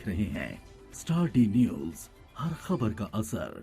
रहे हैं star D news, हर खबर का असर।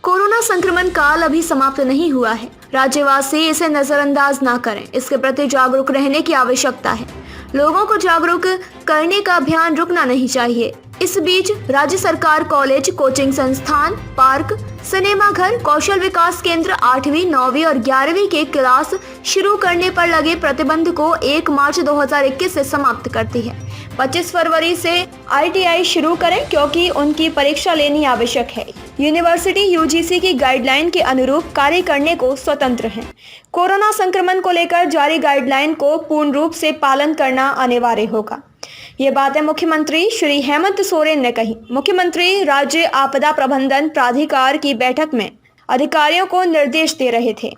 कोरोना संक्रमण काल अभी समाप्त नहीं हुआ है। राज्यवासी इसे नजरअंदाज ना करें। इसके प्रति जागरूक रहने की आवश्यकता है। लोगों को जागरूक करने का अभियान रुकना नहीं चाहिए। इस बीच राज्य सरकार कॉलेज, कोचिंग संस्थान, पार्क, सिनेमा घर, कौशल विकास केंद्र 8वीं, 9वीं और 11वीं के क्लास शुरू करने पर लगे प्रतिबंध को 1 मार्च 2021 से समाप्त करती है। 25 फरवरी से ITI शुरू करें क्योंकि उनकी परीक्षा लेनी आवश्यक है। यूनिवर्सिटी UGC की गाइडलाइन के अनुरूप कार्य करने को स्वतंत्र हैं। कोरोना संक्रमण को लेकर जारी गाइडलाइन को पूर्ण रूप से पालन करना अनिवार्य होगा। ये बातें मुख्यमंत्री श्री हेमंत सोरेन ने कही। मुख्यमंत्री राज्य आपदा प्रबंधन प्राधिकार की बैठक में अधिकारियों को निर्देश दे रहे थे।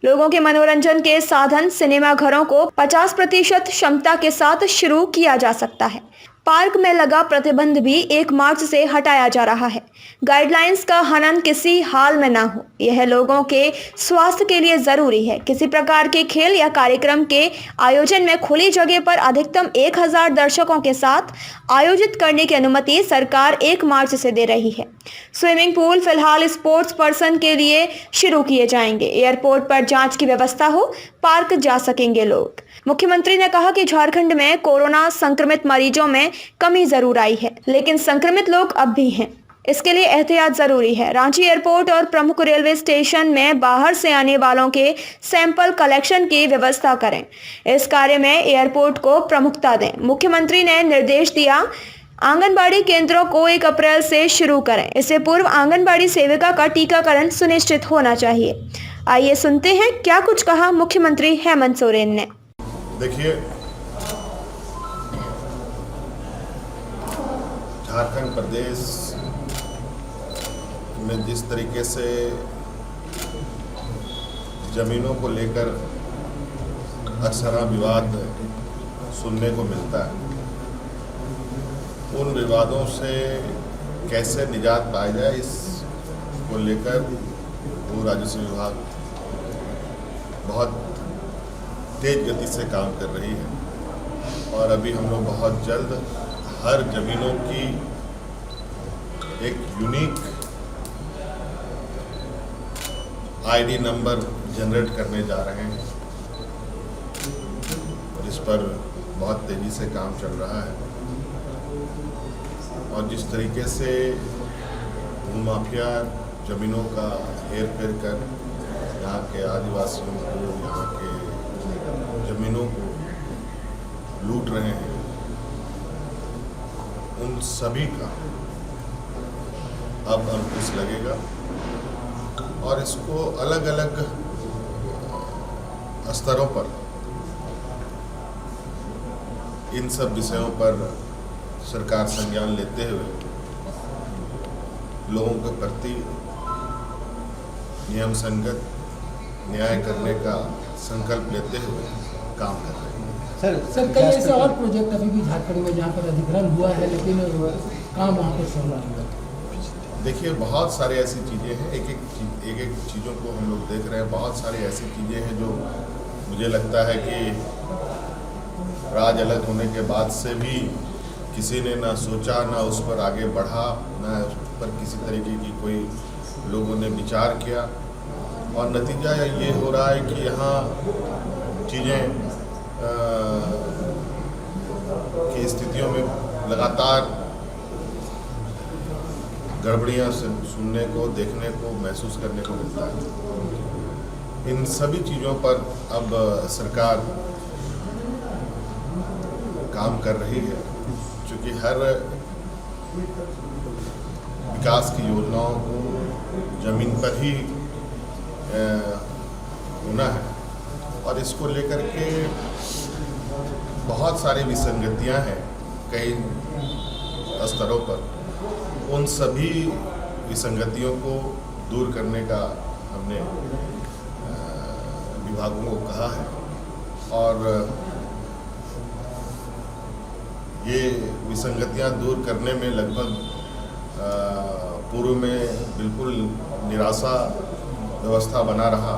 लोगों के मनोरंजन के साधन सिनेमा घरों को 50% क्षमता के साथ शुरू किया जा सकता है। पार्क में लगा प्रतिबंध भी 1 मार्च से हटाया जा रहा है। गाइडलाइंस का हनन किसी हाल में ना हो, यह लोगों के स्वास्थ्य के लिए जरूरी है। किसी प्रकार के खेल या कार्यक्रम के आयोजन में खुली जगह पर अधिकतम 1000 दर्शकों के साथ आयोजित करने की अनुमति सरकार 1 मार्च से दे रही है। स्विमिंग पूल फिलहाल स्पोर्ट्स पर्सन के लिए शुरू किए जाएंगे। एयरपोर्ट पर जांच की व्यवस्था हो, पार्क जा सकेंगे लोग। मुख्यमंत्री ने कहा कि झारखंड में कोरोना संक्रमित मरीजों में कमी जरूर आई है, लेकिन संक्रमित लोग अब भी हैं। इसके लिए एहतियात जरूरी है। रांची एयरपोर्ट और प्रमुख रेलवे स्टेशन में बाहर से आने वालों के सैंपल कलेक्शन की व्यवस्था करें। इस कार्य में एयरपोर्ट को प्रमुखता दें। मुख्यमंत्री ने निर्देश दिया, आंगनबाड़ी केंद्रों को 1 अप्रैल से शुरू करें। इससे पूर्व आंगनबाड़ी सेविका का टीकाकरण सुनिश्चित होना चाहिए। आइए सुनते हैं क्या कुछ कहा मुख्यमंत्री हेमंत सोरेन ने। देखिए, झारखंड प्रदेश में जिस तरीके से जमीनों को लेकर अक्सर विवाद सुनने को मिलता है, उन विवादों से कैसे निजात पाई जाए, इसको लेकर भू राजस्व विभाग बहुत तेज गति से काम कर रही है। और अभी हम लोग बहुत जल्द हर जमीनों की एक यूनिक ID नंबर जनरेट करने जा रहे हैं, जिस पर बहुत तेजी से काम चल रहा है। और जिस तरीके से भूमाफिया जमीनों का हेर फेर कर यहाँ के आदिवासियों को, यहाँ के जमीनों को लूट रहे हैं, उन सभी का अब अंकुश लगेगा और इसको अलग अलग स्तरों पर इन सब विषयों पर सरकार संज्ञान लेते हुए लोगों के प्रति नियम संगत न्याय करने का संकल्प लेते हुए काम कर रहे हैं। सर कई ऐसे और प्रोजेक्ट अभी भी झारखंड में जहाँ पर अधिग्रहण हुआ है, लेकिन काम वहाँ पर चल रहा है। देखिए, बहुत सारी ऐसी चीज़ें हैं, एक एक चीज़ों को हम लोग देख रहे हैं। बहुत सारी ऐसी चीज़ें हैं जो मुझे लगता है कि राज अलग होने के बाद से भी किसी ने ना सोचा, ना उस पर आगे बढ़ा, ना उस पर किसी तरीके की कोई लोगों ने विचार किया। और नतीजा ये हो रहा है कि यहाँ चीज़ें की स्थितियों में लगातार गड़बड़ियाँ सुनने को, देखने को, महसूस करने को मिलता है। इन सभी चीज़ों पर अब सरकार काम कर रही है, क्योंकि हर विकास की योजनाओं को जमीन पर ही होना है। और इसको लेकर के बहुत सारी विसंगतियां हैं कई स्तरों पर। उन सभी विसंगतियों को दूर करने का हमने विभागों को कहा है। और ये विसंगतियां दूर करने में लगभग पूर्व में बिल्कुल निराशा व्यवस्था बना रहा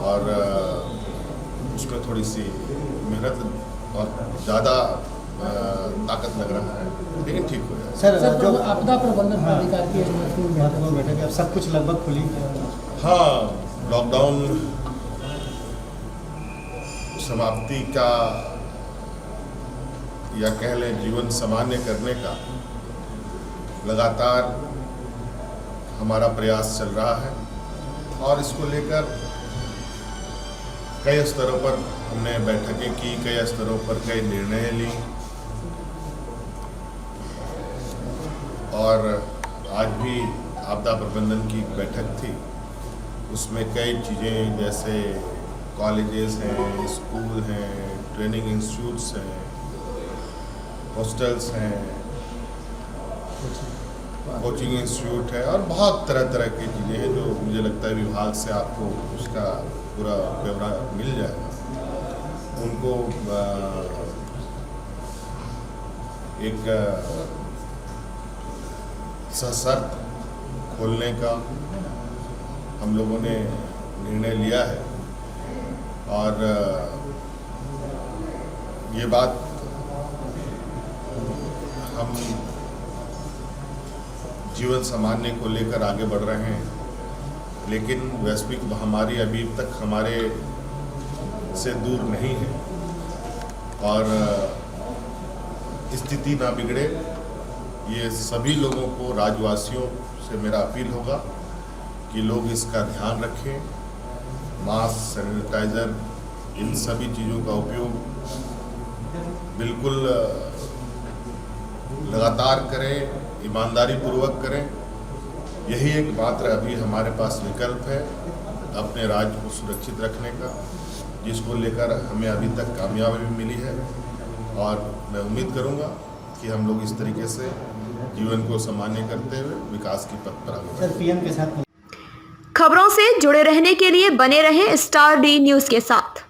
और उसमें थोड़ी सी मेहनत और ज़्यादा ताकत लग रहा है, लेकिन ठीक हो जाएगा। सर जो आपदा प्रबंधन प्राधिकार की महत्वपूर्ण बैठक है, अब सब कुछ लगभग खुली है। हाँ, लॉकडाउन समाप्ति का या कह लें जीवन सामान्य करने का लगातार हमारा प्रयास चल रहा है और इसको लेकर कई स्तरों पर हमने बैठकें की, कई स्तरों पर कई निर्णय ली और आज भी आपदा प्रबंधन की बैठक थी। उसमें कई चीज़ें जैसे कॉलेजेस हैं, स्कूल हैं, ट्रेनिंग इंस्टीट्यूट्स हैं, हॉस्टल्स हैं, कोचिंग इंस्टीट्यूट है और बहुत तरह तरह की चीज़ें हैं जो मुझे लगता है विभाग से आपको उसका पूरा ब्यौरा मिल जाएगा। उनको एक सशर्त खोलने का हम लोगों ने निर्णय लिया है और ये बात हम जीवन सामान्य को लेकर आगे बढ़ रहे हैं, लेकिन वैश्विक महामारी अभी तक हमारे से दूर नहीं है और स्थिति ना बिगड़े, ये सभी लोगों को, राज्यवासियों से मेरा अपील होगा कि लोग इसका ध्यान रखें। मास्क, सैनिटाइज़र, इन सभी चीज़ों का उपयोग बिल्कुल लगातार करें, ईमानदारी पूर्वक करें। यही एक मात्र अभी हमारे पास विकल्प है अपने राज्य को सुरक्षित रखने का, जिसको लेकर हमें अभी तक कामयाबी भी मिली है और मैं उम्मीद करूंगा कि हम लोग इस तरीके से जीवन को सामान्य करते हुए विकास की पथ पर आगे बढ़ें। पीएम के साथ खबरों से जुड़े रहने के लिए बने रहें स्टार डी न्यूज़ के साथ।